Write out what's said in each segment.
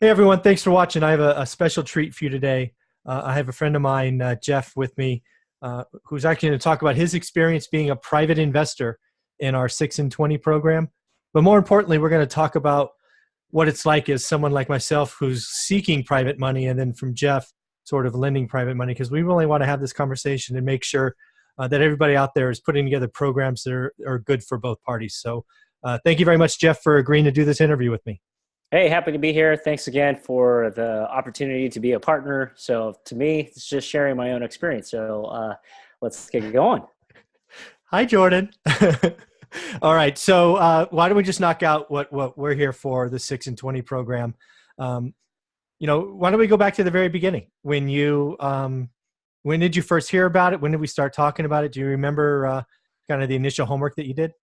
Hey everyone, thanks for watching. I have a special treat for you today. I have a friend of mine, Jeff, with me, who's actually going to talk about his experience being a private investor in our 6 and 20 program. But more importantly, we're going to talk about what it's like as someone like myself who's seeking private money, and then from Jeff, sort of lending private money, because we really want to have this conversation and make sure that everybody out there is putting together programs that are good for both parties. So thank you very much, Jeff, for agreeing to do this interview with me. Hey, happy to be here. Thanks again for the opportunity to be a partner. So to me, it's just sharing my own experience. So let's get going. Hi, Jordan. All right. So why don't we just knock out what we're here for, the 6 and 20 program? Um, why don't we go back to the very beginning? When did you first hear about it? When did we start talking about it? Do you remember kind of the initial homework that you did?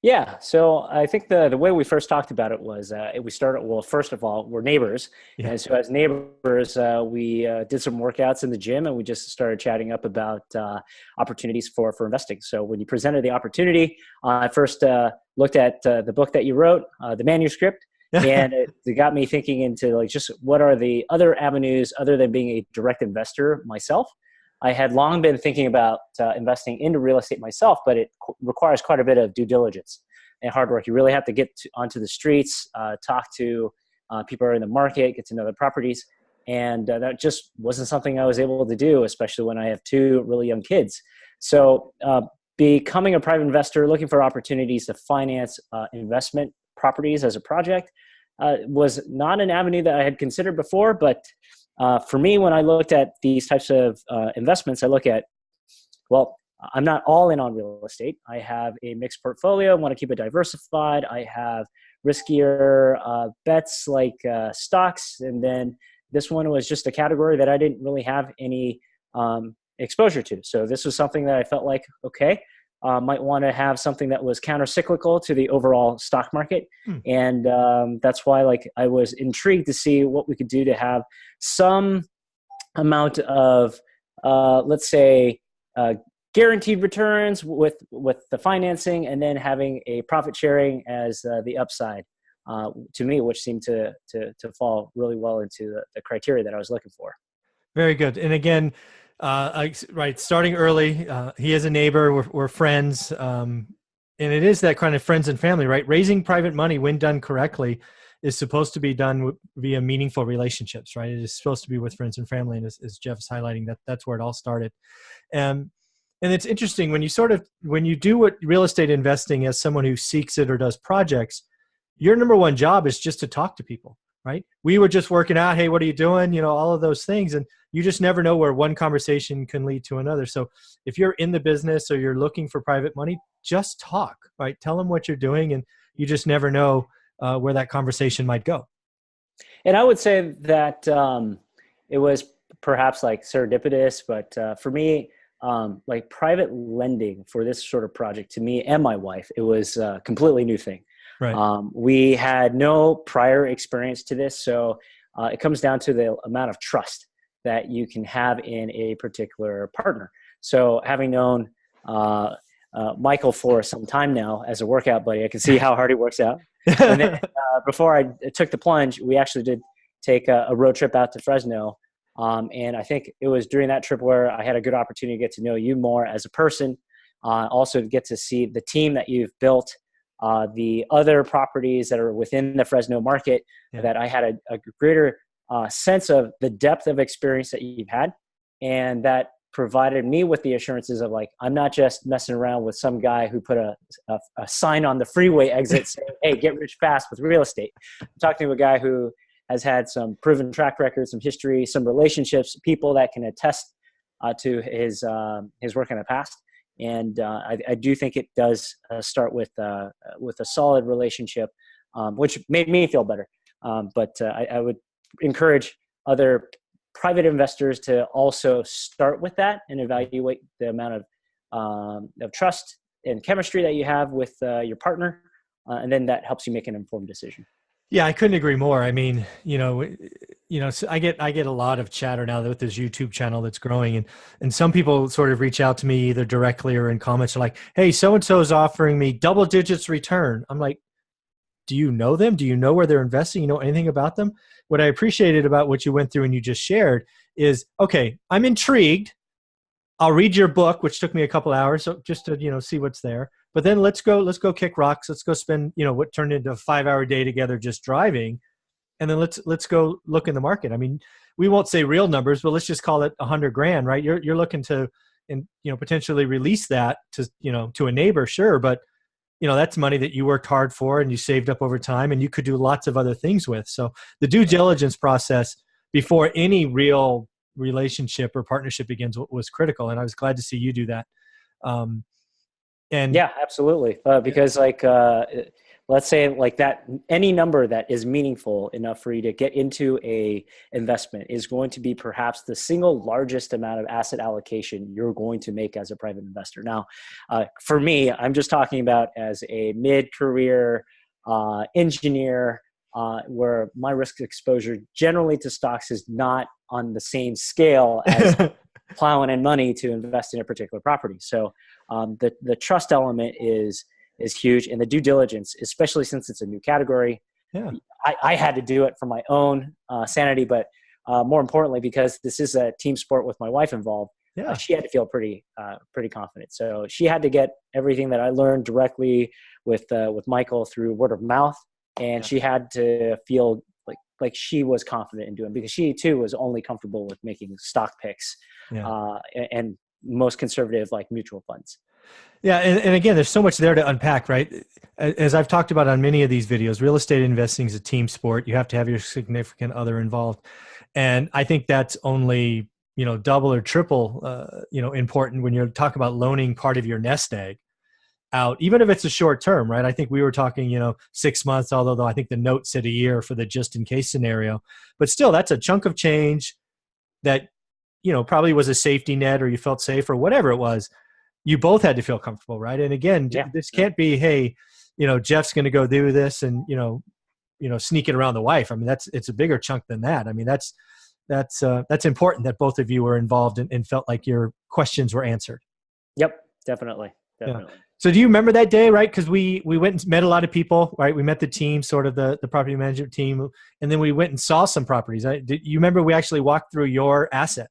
Yeah. So I think the way we first talked about it was we started, well, first of all, we're neighbors. Yeah. And so as neighbors, we did some workouts in the gym and we just started chatting up about opportunities for investing. So when you presented the opportunity, I first looked at the book that you wrote, the manuscript, and it got me thinking into like just what are the other avenues other than being a direct investor myself. I had long been thinking about investing into real estate myself, but it requires quite a bit of due diligence and hard work. You really have to get onto the streets, talk to people who are in the market, get to know the properties. And that just wasn't something I was able to do, especially when I have two really young kids. So becoming a private investor, looking for opportunities to finance investment properties as a project was not an avenue that I had considered before, but for me, when I looked at these types of investments, I look at, well, I'm not all in on real estate. I have a mixed portfolio. I want to keep it diversified. I have riskier bets like stocks. And then this one was just a category that I didn't really have any exposure to. So this was something that I felt like, okay, might want to have something that was counter-cyclical to the overall stock market. And that's why I was intrigued to see what we could do to have some amount of, let's say, guaranteed returns with the financing, and then having a profit sharing as the upside to me, which seemed to fall really well into the criteria that I was looking for. Very good. And again, right, starting early, he is a neighbor, we're friends, and it is that kind of friends and family, right? Raising private money, when done correctly, is supposed to be done via meaningful relationships, right? It is supposed to be with friends and family, and as Jeff's highlighting, that's where it all started. And it's interesting when you do what real estate investing as someone who seeks it or does projects, your number one job is just to talk to people, right? We were just working out, hey, what are you doing? All of those things. And you just never know where one conversation can lead to another. So if you're in the business or you're looking for private money, just talk, right? Tell them what you're doing, and you just never know where that conversation might go. And I would say that it was perhaps like serendipitous, but for me, like private lending for this sort of project, to me and my wife, it was a completely new thing. Right. We had no prior experience to this. So it comes down to the amount of trust that you can have in a particular partner. So having known Michael for some time now as a workout buddy, I can see how hard he works out. And then before I took the plunge, we actually did take a road trip out to Fresno. And I think it was during that trip where I had a good opportunity to get to know you more as a person, also to get to see the team that you've built, the other properties that are within the Fresno market, that I had a greater sense of the depth of experience that you've had. And that provided me with the assurances of like, I'm not just messing around with some guy who put a sign on the freeway exit saying, hey, get rich fast with real estate. I'm talking to a guy who has had some proven track record, some history, some relationships, people that can attest to his work in the past. And I do think it does start with a solid relationship, which made me feel better. But I would encourage other private investors to also start with that and evaluate the amount of trust and chemistry that you have with your partner, and then that helps you make an informed decision. Yeah, I couldn't agree more. I mean, so I get a lot of chatter now with this YouTube channel that's growing, and some people sort of reach out to me either directly or in comments, are like, "Hey, so and so is offering me double digits return." I'm like, do you know them? Do you know where they're investing? You know anything about them? What I appreciated about what you went through and you just shared is, okay, I'm intrigued. I'll read your book, which took me a couple hours, so just to, see what's there. But then let's go kick rocks. Let's go spend, what turned into a 5-hour day together just driving. And then let's go look in the market. I mean, we won't say real numbers, but let's just call it 100 grand, right? You're looking to, and potentially release that to, to a neighbor, sure. But, that's money that you worked hard for and you saved up over time and you could do lots of other things with. So the due diligence process before any real relationship or partnership begins was critical. And I was glad to see you do that. And yeah, absolutely. Because let's say like that, any number that is meaningful enough for you to get into a investment is going to be perhaps the single largest amount of asset allocation you're going to make as a private investor. Now, for me, I'm just talking about as a mid-career engineer, where my risk exposure generally to stocks is not on the same scale as plowing in money to invest in a particular property. So the trust element is huge, and the due diligence, especially since it's a new category. Yeah. I had to do it for my own sanity, but more importantly, because this is a team sport with my wife involved, she had to feel pretty confident. So she had to get everything that I learned directly with Michael through word of mouth, and she had to feel like she was confident in doing it, because she too was only comfortable with making stock picks and most conservative like mutual funds. Yeah. And again, there's so much there to unpack, right? As I've talked about on many of these videos, real estate investing is a team sport. You have to have your significant other involved. And I think that's only, double or triple, important when you're talking about loaning part of your nest egg out, even if it's a short term, right? I think we were talking, 6 months, although I think the note said a year for the just in case scenario, but still that's a chunk of change that, probably was a safety net, or you felt safe, or whatever it was. You both had to feel comfortable, right? And again, this can't be, hey, Jeff's going to go do this and, sneak it around the wife. I mean, it's a bigger chunk than that. I mean, that's important that both of you were involved and felt like your questions were answered. Yep, definitely. Yeah. So do you remember that day, right? Because we went and met a lot of people, right? We met the team, sort of the property management team, and then we went and saw some properties. You remember we actually walked through your asset?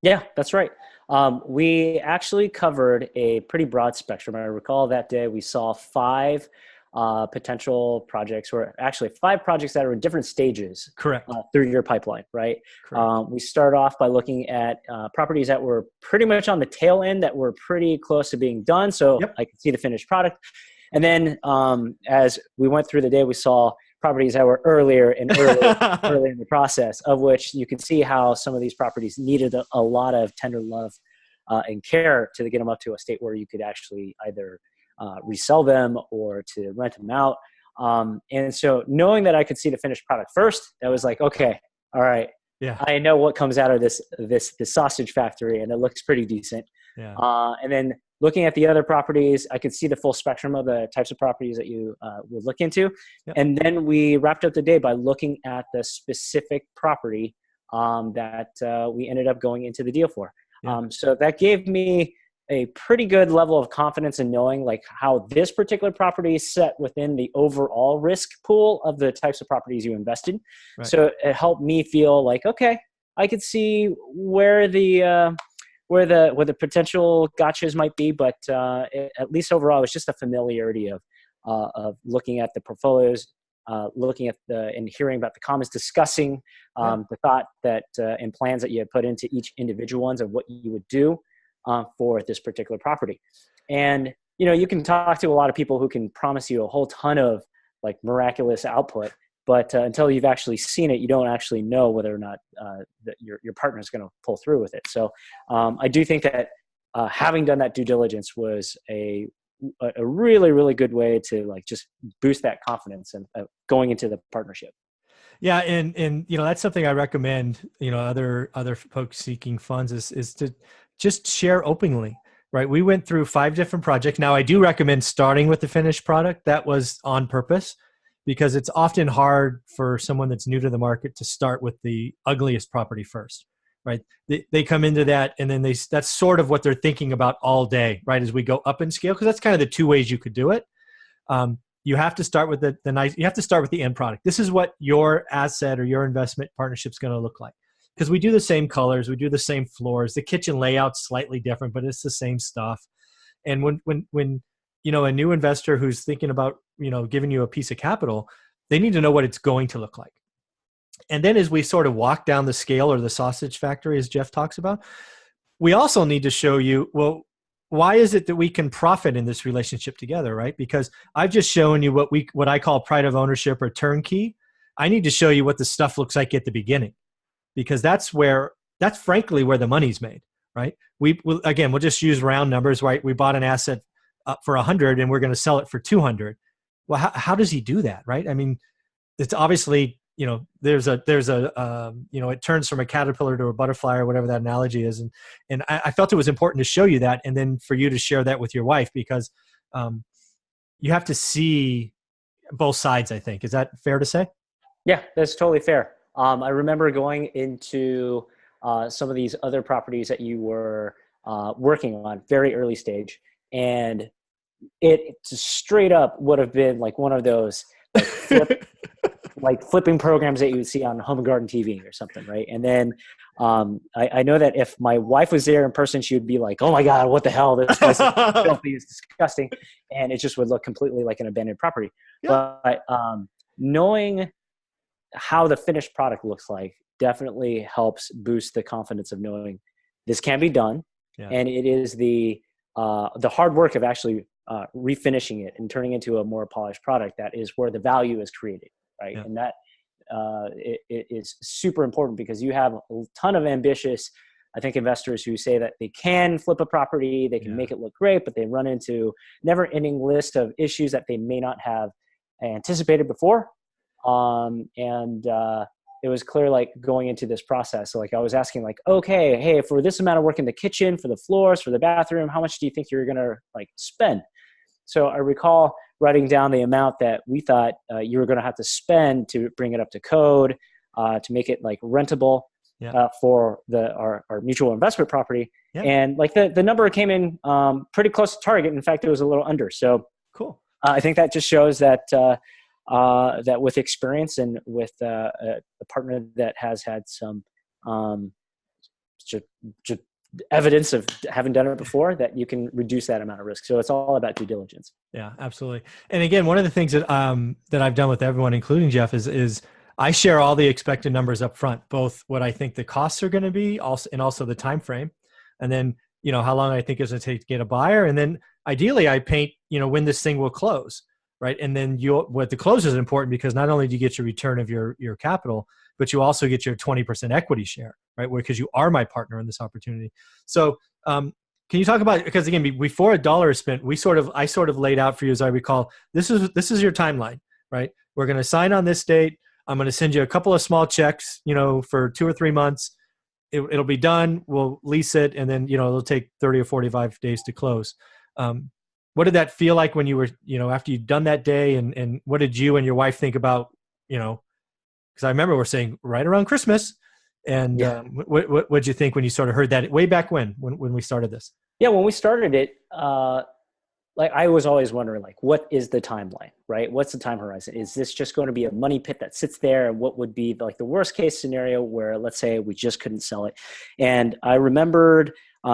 Yeah, that's right. We actually covered a pretty broad spectrum. I recall that day we saw 5 potential projects, or actually 5 projects that are in different stages. Correct. Through your pipeline, right? Correct. We start off by looking at properties that were pretty much on the tail end, that were pretty close to being done. So I could see the finished product. And then as we went through the day, we saw properties that were earlier and earlier in the process, of which you can see how some of these properties needed a lot of tender love and care to get them up to a state where you could actually either resell them or to rent them out. And so knowing that I could see the finished product first, that was like, okay, all right. Yeah. I know what comes out of this sausage factory, and it looks pretty decent. Yeah. And then looking at the other properties, I could see the full spectrum of the types of properties that you would look into. Yep. And then we wrapped up the day by looking at the specific property that we ended up going into the deal for. Yeah. So that gave me a pretty good level of confidence in knowing like how this particular property is set within the overall risk pool of the types of properties you invested. Right. So it helped me feel like, okay, I could see where the potential gotchas might be, but at least overall, it's just a familiarity of looking at the portfolios, looking at and hearing about the comments, discussing the thought that and plans that you had put into each individual ones of what you would do for this particular property. And you can talk to a lot of people who can promise you a whole ton of like miraculous output, but until you've actually seen it, you don't actually know whether or not that your partner is going to pull through with it. So I do think that having done that due diligence was a really, really good way to like just boost that confidence and going into the partnership. Yeah. And that's something I recommend, other folks seeking funds is to just share openly, right? We went through 5 different projects. Now I do recommend starting with the finished product. That was on purpose, because it's often hard for someone that's new to the market to start with the ugliest property first, right? They come into that, and then that's sort of what they're thinking about all day, right? As we go up in scale, because that's kind of the 2 ways you could do it. you have to start with the nice, you have to start with the end product. This is what your asset or your investment partnership is going to look like. Because we do the same colors, we do the same floors, the kitchen layout's slightly different, but it's the same stuff. And when a new investor who's thinking about, giving you a piece of capital, they need to know what it's going to look like. And then as we sort of walk down the scale or the sausage factory, as Jeff talks about, we also need to show you, well, why is it that we can profit in this relationship together, right? Because I've just shown you what I call pride of ownership or turnkey. I need to show you what the stuff looks like at the beginning, because that's frankly where the money's made, right? We'll just use round numbers, right? We bought an asset for 100 and we're going to sell it for 200. Well, how does he do that, right? I mean, it's obviously, there's a it turns from a caterpillar to a butterfly or whatever that analogy is. And I felt it was important to show you that. And then for you to share that with your wife, because you have to see both sides, I think. Is that fair to say? Yeah, that's totally fair. I remember going into some of these other properties that you were working on very early stage, and it just straight up would have been like one of those flipping programs that you would see on Home and Garden TV or something, right? And then I know that if my wife was there in person, she would be like, "Oh my God, what the hell? This place is filthy, it's disgusting," and it just would look completely like an abandoned property. Yeah. But knowing how the finished product looks like definitely helps boost the confidence of knowing this can be done. Yeah. And it is the hard work of actually refinishing it and turning it into a more polished product that is where the value is created, right? Yeah. And that it is super important, because you have a ton of ambitious, I think, investors who say that they can flip a property, they can make it look great, but they run into never-ending list of issues that they may not have anticipated before. It was clear, like, going into this process. So, like, I was asking, like, okay, hey, for this amount of work in the kitchen, for the floors, for the bathroom, how much do you think you're going to spend? So I recall writing down the amount that we thought you were going to have to spend to bring it up to code, to make it rentable for our mutual investment property. Yeah. And the number came in pretty close to target. In fact, it was a little under. So cool. I think that just shows that that with experience and with a partner that has had some evidence of having done it before, that you can reduce that amount of risk. So it's all about due diligence. Yeah, absolutely. And again, one of the things that I've done with everyone, including Jeff, is I share all the expected numbers up front, both what I think the costs are going to be, and also the time frame, and then how long I think it's going to take to get a buyer, and then ideally I paint when this thing will close. Right. And then what the close is important, because not only do you get your return of your capital, but you also get your 20% equity share, right? Because you are my partner in this opportunity. So can you talk about, because again, before a dollar is spent, I sort of laid out for you, as I recall, this is your timeline, right? We're going to sign on this date. I'm going to send you a couple of small checks, for 2 or 3 months. It'll be done. We'll lease it. And then, it'll take 30 or 45 days to close. What did that feel like when you were, after you'd done that day, and what did you and your wife think about, because I remember we're saying right around Christmas, and what did you think when you sort of heard that way back when we started this? Yeah, when we started it, I was always wondering, what is the timeline, right? What's the time horizon? Is this just going to be a money pit that sits there? And what would be the worst case scenario where, let's say, we just couldn't sell it? And I remembered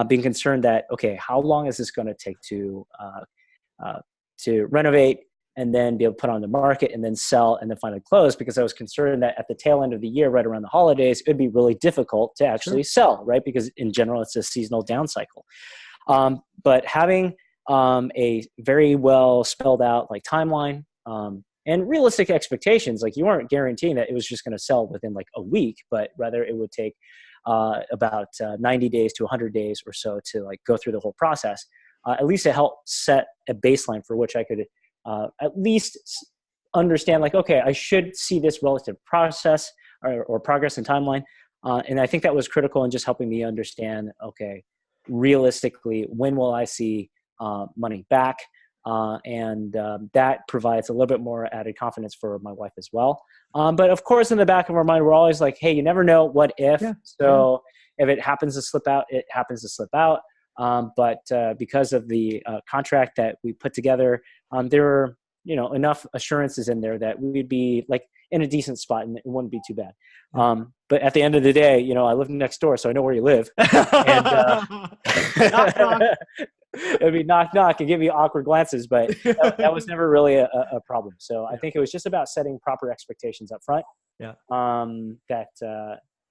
being concerned that, okay, how long is this going to take to renovate and then be able to put on the market and then sell and then finally close? Because I was concerned that at the tail end of the year, right around the holidays, it would be really difficult to actually sell, right? Because in general, it's a seasonal down cycle. But having a very well spelled out timeline and realistic expectations, you weren't guaranteeing that it was just going to sell within a week, but rather it would take about 90 days to 100 days or so to go through the whole process. At least it helped set a baseline for which I could at least understand, okay, I should see this relative process or progress and timeline. And I think that was critical in just helping me understand, okay, realistically, when will I see money back? And that provides a little bit more added confidence for my wife as well. But of course, in the back of our mind, we're always like, hey, you never know, what if? Yeah. So if it happens to slip out, it happens to slip out. But because of the contract that we put together, there were enough assurances in there that we'd be like in a decent spot and it wouldn't be too bad. But at the end of the day, I live next door, so I know where you live. And Knock, knock. it'd be knock, knock and give you awkward glances, but that was never really a problem. So I think it was just about setting proper expectations up front. Yeah.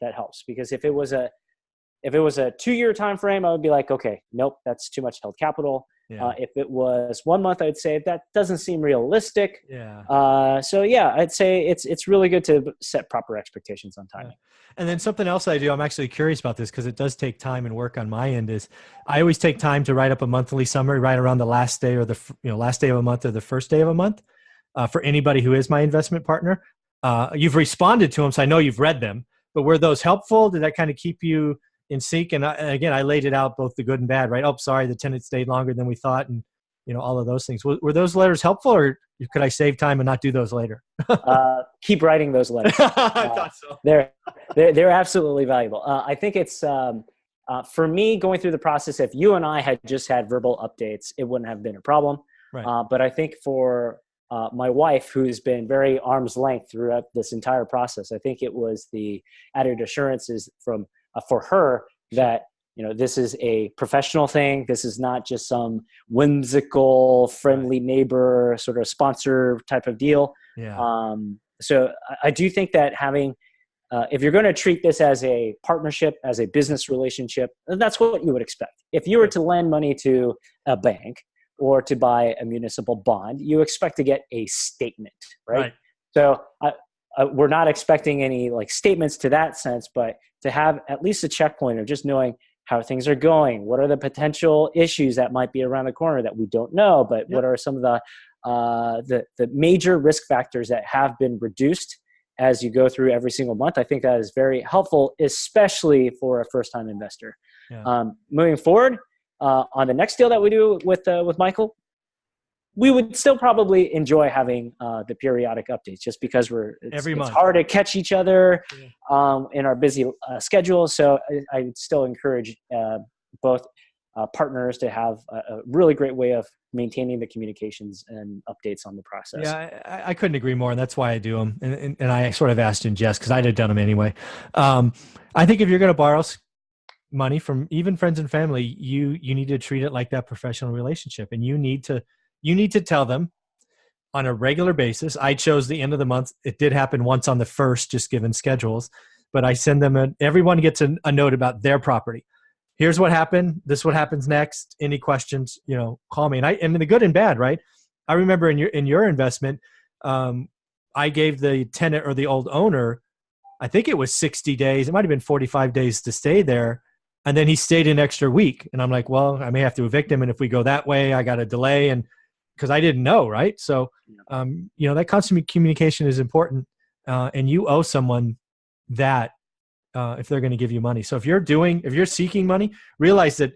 That helps, because if it was a 2-year time frame, I would be like, okay, nope, that's too much held capital. Yeah. If it was 1 month, I'd say that doesn't seem realistic. Yeah. So yeah, I'd say it's really good to set proper expectations on timing. Yeah. And then something else I do, I'm actually curious about this because it does take time and work on my end, is I always take time to write up a monthly summary right around the last day or the last day of a month or the first day of a month for anybody who is my investment partner. You've responded to them, so I know you've read them, but were those helpful? Did that kind of keep you in sync? And again, I laid it out, both the good and bad, right? Oh, sorry, the tenant stayed longer than we thought. And, all of those things. Were those letters helpful, or could I save time and not do those later? Keep writing those letters. I thought so. They're absolutely valuable. I think it's, for me, going through the process, if you and I had just had verbal updates, it wouldn't have been a problem. Right. But I think for my wife, who's been very arm's length throughout this entire process, I think it was the added assurances from for her that this is a professional thing. This is not just some whimsical, friendly neighbor sort of sponsor type of deal. Yeah. So I do think that having, if you're going to treat this as a partnership, as a business relationship, that's what you would expect. If you were to lend money to a bank or to buy a municipal bond, you expect to get a statement, right? So we're not expecting any like statements to that sense, but to have at least a checkpoint of just knowing how things are going. What are the potential issues that might be around the corner that we don't know, but what are some of the major risk factors that have been reduced as you go through every single month? I think that is very helpful, especially for a first-time investor. Yeah. Moving forward, on the next deal that we do with Michael, we would still probably enjoy having the periodic updates, just because it's hard to catch each other in our busy schedule. So I would still encourage both partners to have a really great way of maintaining the communications and updates on the process. Yeah, I couldn't agree more, and that's why I do them. And I sort of asked in jest because I'd have done them anyway. I think if you're going to borrow money from even friends and family, you need to treat it like that professional relationship, and you need to tell them on a regular basis. I chose the end of the month. It did happen once on the first, just given schedules, but I send them everyone gets a note about their property. Here's what happened. This is what happens next. Any questions, call me. And the good and bad, right? I remember in your investment, I gave the tenant or the old owner, I think it was 60 days. It might've been 45 days to stay there. And then he stayed an extra week. And I'm like, well, I may have to evict him. And if we go that way, I got a delay. And because I didn't know, right? So, that constant communication is important. And you owe someone that if they're going to give you money. So if you're seeking money, realize that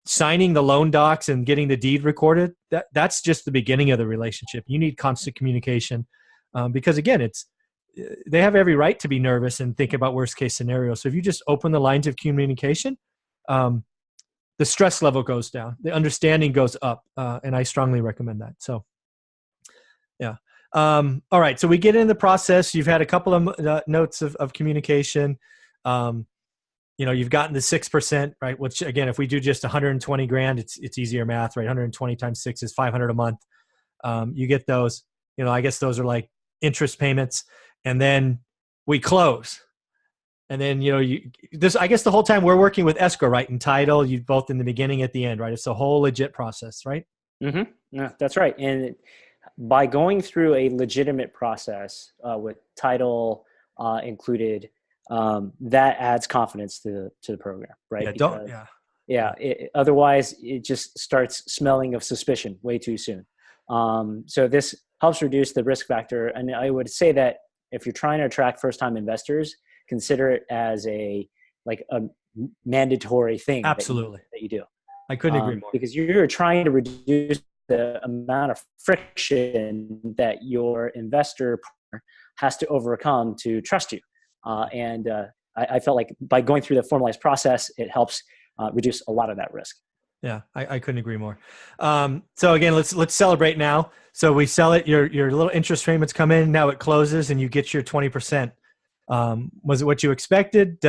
signing the loan docs and getting the deed recorded, that's just the beginning of the relationship. You need constant communication because again, they have every right to be nervous and think about worst case scenarios. So if you just open the lines of communication, the stress level goes down, the understanding goes up, and I strongly recommend that. So, yeah. All right. So we get in the process. You've had a couple of notes of communication. You've gotten the 6%, right? Which again, if we do just 120 grand, it's easier math, right? 120 times 6 is 500 a month. You get those. I guess those are like interest payments, and then we close. And then, I guess the whole time we're working with escrow, right? And title, you both in the beginning, at the end, right? It's a whole legit process, right? Mm-hmm. Yeah, that's right. And by going through a legitimate process with title included, that adds confidence to the program, right? Otherwise, it just starts smelling of suspicion way too soon. So this helps reduce the risk factor. And I would say that if you're trying to attract first-time investors, consider it as a mandatory thing. Absolutely. That you do. I couldn't agree more. Because you're trying to reduce the amount of friction that your investor partner has to overcome to trust you. I felt like by going through the formalized process, it helps reduce a lot of that risk. Yeah, I couldn't agree more. So again, let's celebrate now. So we sell it. Your little interest payments come in. Now it closes, and you get your 20%. Was it what you expected?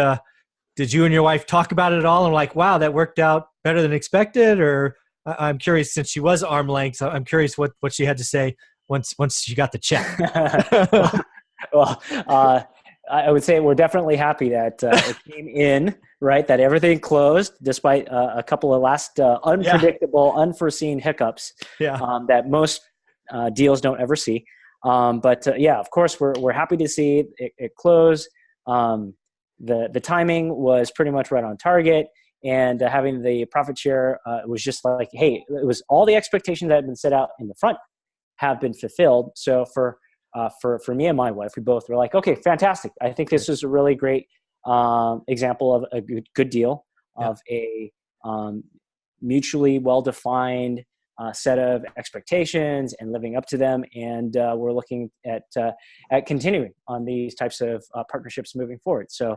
Did you and your wife talk about it at all? And like, wow, that worked out better than expected. Or I'm curious, since she was arm length, I'm curious what she had to say once she got the check. well, well, I would say we're definitely happy that it came in, right? That everything closed despite a couple of last unpredictable, unforeseen hiccups that most deals don't ever see. But yeah, of course, we're happy to see it close. The timing was pretty much right on target, and having the profit share was just like, hey, it was all the expectations that had been set out in the front have been fulfilled. So for me and my wife, we both were like, okay, fantastic. I think this is a really great example of a good deal of a mutually well-defined set of expectations and living up to them. And we're looking at continuing on these types of partnerships moving forward. So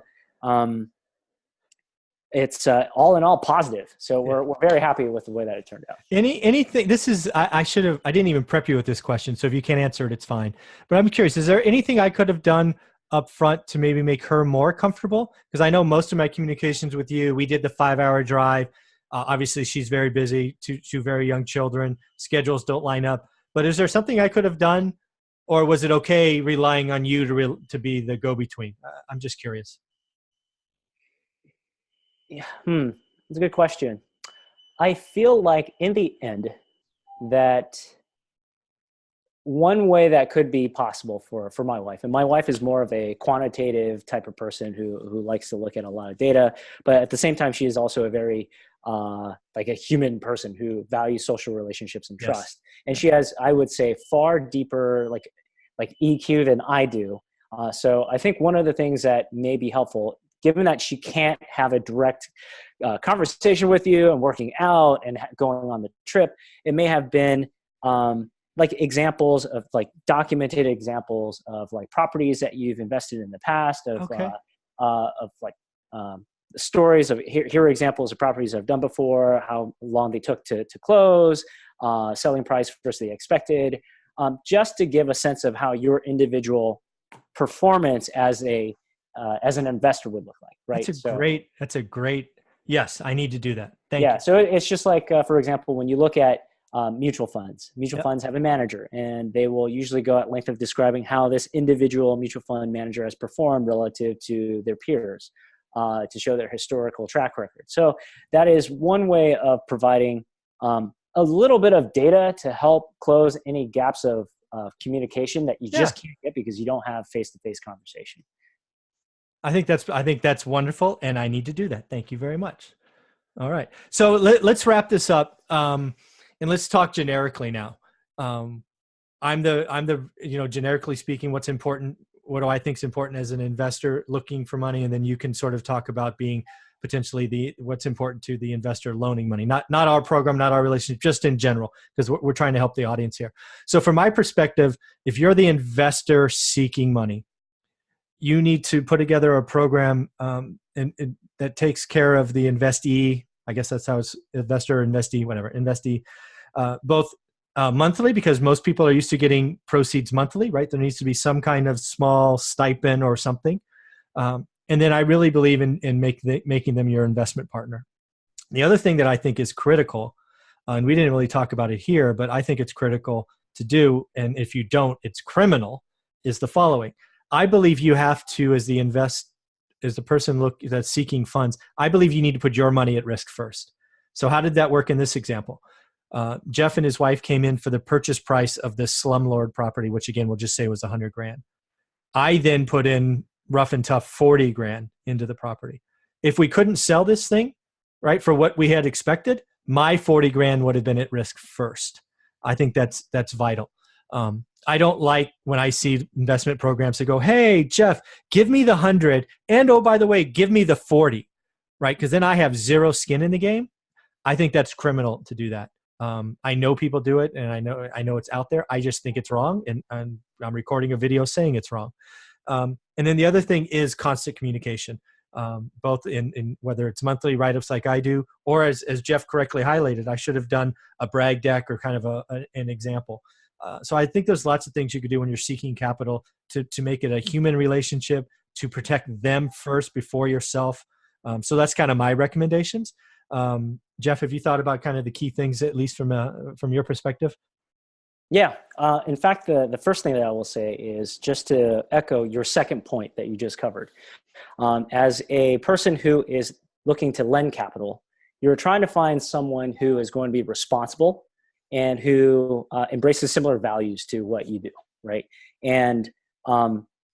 it's all in all positive. So we're very happy with the way that it turned out. Anything, this is, I didn't even prep you with this question. So if you can't answer it, it's fine. But I'm curious, is there anything I could have done up front to maybe make her more comfortable? Because I know most of my communications with you, we did the 5-hour drive. Obviously she's very busy, two very young children, schedules don't line up. But is there something I could have done, or was it okay relying on you to be the go-between? I'm just curious. Yeah, that's a good question. I feel like in the end that one way that could be possible for my wife, and my wife is more of a quantitative type of person who likes to look at a lot of data, but at the same time, she is also a very like a human person who values social relationships and trust. And she has, I would say, far deeper like EQ than I do. So I think one of the things that may be helpful, given that she can't have a direct conversation with you and working out and going on the trip, it may have been like examples of like documented examples of like properties that you've invested in the past of like stories of here are examples of properties I've done before, how long they took to close, selling price versus the expected, just to give a sense of how your individual performance as an investor would look like, right? That's a great, yes, I need to do that. Thank you. So it's just like, for example, when you look at mutual funds funds have a manager, and they will usually go at length of describing how this individual mutual fund manager has performed relative to their peers to show their historical track record. So that is one way of providing a little bit of data to help close any gaps of communication that you just can't get because you don't have face-to-face conversation. I think that's wonderful, and I need to do that. Thank you very much. All right, so let's wrap this up, and let's talk generically now. I'm the generically speaking, what's important. What do I think is important as an investor looking for money, and then you can sort of talk about being potentially what's important to the investor loaning money. Not our program, not our relationship, just in general, because we're trying to help the audience here. So from my perspective, if you're the investor seeking money, you need to put together a program that takes care of the investee. I guess that's how it's investor, investee, whatever, investee, both monthly, because most people are used to getting proceeds monthly, right? There needs to be some kind of small stipend or something. And then I really believe in making them your investment partner. The other thing that I think is critical, and we didn't really talk about it here, but I think it's critical to do, and if you don't, it's criminal, is the following. I believe you have to, as the person that's seeking funds, I believe you need to put your money at risk first. So how did that work in this example? Jeff and his wife came in for the purchase price of this slumlord property, which again, we'll just say was $100,000. I then put in rough and tough $40,000 into the property. If we couldn't sell this thing, right, for what we had expected, my $40,000 would have been at risk first. I think that's vital. I don't like when I see investment programs that go, hey, Jeff, give me the 100. And oh, by the way, give me the 40, right? Because then I have zero skin in the game. I think that's criminal to do that. I know people do it, and I know it's out there. I just think it's wrong. And I'm recording a video saying it's wrong. And then the other thing is constant communication. both in whether it's monthly write-ups like I do, or as Jeff correctly highlighted, I should have done a brag deck or kind of an example. So I think there's lots of things you could do when you're seeking capital to make it a human relationship, to protect them first before yourself. So that's kind of my recommendations. Jeff, have you thought about kind of the key things, at least from your perspective? Yeah. In fact, the first thing that I will say is just to echo your second point that you just covered. As a person who is looking to lend capital, you're trying to find someone who is going to be responsible and who embraces similar values to what you do, right? And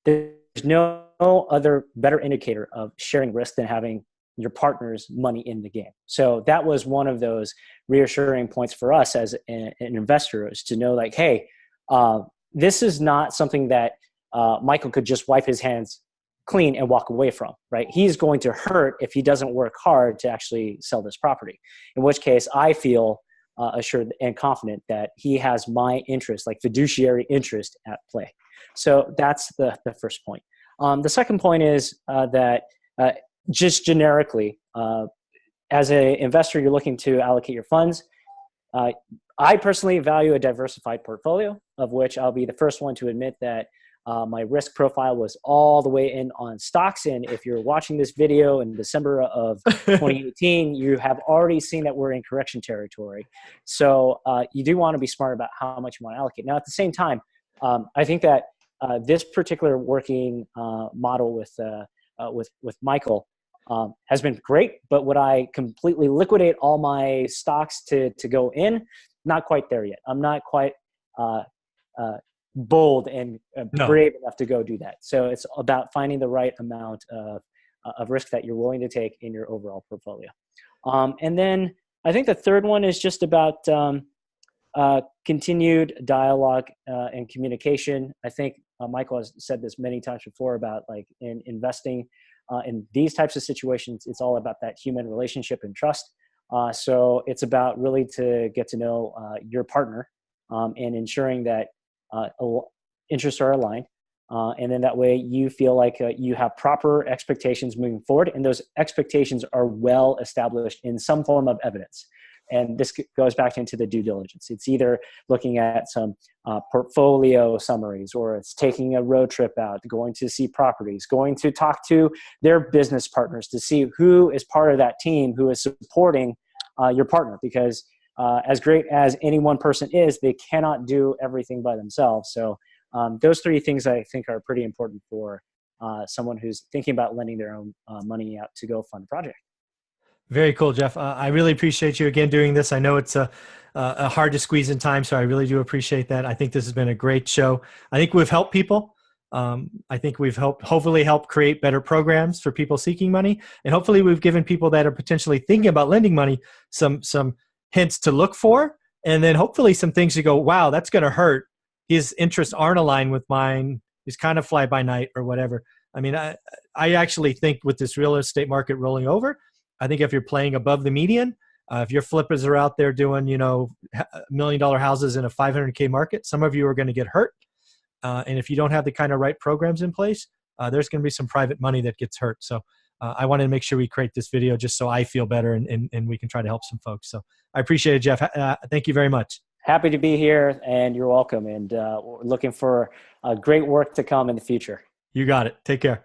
there's no other better indicator of sharing risk than having your partner's money in the game. So that was one of those reassuring points for us as an investor, is to know like, hey, this is not something that Michael could just wipe his hands clean and walk away from, right? He's going to hurt if he doesn't work hard to actually sell this property, in which case I feel assured and confident that he has my interest, like fiduciary interest at play. So that's the first point. The second point is that just generically, as an investor, you're looking to allocate your funds. I personally value a diversified portfolio, of which I'll be the first one to admit that my risk profile was all the way in on stocks. And if you're watching this video in December of 2018, you have already seen that we're in correction territory. So you do want to be smart about how much you want to allocate. Now, at the same time, I think that this particular working model with Michael has been great, but would I completely liquidate all my stocks to go in? Not quite there yet. I'm not quite bold and brave enough to go do that. So it's about finding the right amount of risk that you're willing to take in your overall portfolio. And then I think the third one is just about continued dialogue and communication. I think Michael has said this many times before about like in investing in these types of situations, it's all about that human relationship and trust. So it's about really to get to know your partner and ensuring that interests are aligned. And then that way you feel like you have proper expectations moving forward, and those expectations are well established in some form of evidence. And this goes back into the due diligence. It's either looking at some portfolio summaries, or it's taking a road trip out, going to see properties, going to talk to their business partners to see who is part of that team who is supporting your partner. Because as great as any one person is, they cannot do everything by themselves. So those three things I think are pretty important for someone who's thinking about lending their own money out to go fund a project. Very cool, Jeff. I really appreciate you again doing this. I know it's hard to squeeze in time, so I really do appreciate that. I think this has been a great show. I think we've helped people. I think we've hopefully helped create better programs for people seeking money, and hopefully we've given people that are potentially thinking about lending money some hints to look for, and then hopefully some things to go, wow, that's going to hurt. His interests aren't aligned with mine. He's kind of fly by night or whatever. I mean, I actually think with this real estate market rolling over, I think if you're playing above the median, if your flippers are out there doing, $1 million houses in a 500K market, some of you are going to get hurt. And if you don't have the kind of right programs in place, there's going to be some private money that gets hurt. So I wanted to make sure we create this video just so I feel better and we can try to help some folks. So I appreciate it, Jeff. Thank you very much. Happy to be here, and you're welcome. And we're looking for great work to come in the future. You got it. Take care.